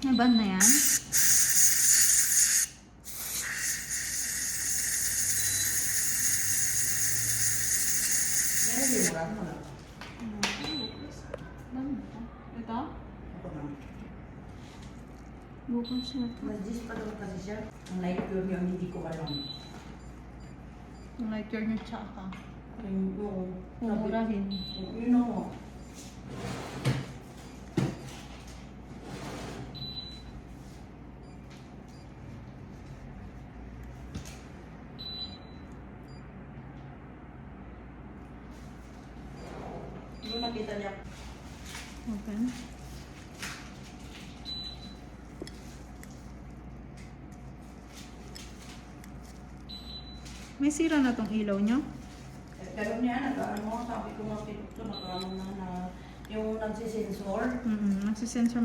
Naban na yan? Meron yung murang mo na. Ito? Ako na. Bukas na ito. Mas pa naman kasi siya. Ang light pure niya, hindi ko alam. Yung light your new tsaka. Oo. Mumurahin. Yun ako. Yung nakita niya. Okay. May sira na tong ilaw nyo? Pero niya, sabi ko nga pinukto, nakaano na yung nagsisensor. Nagsisensor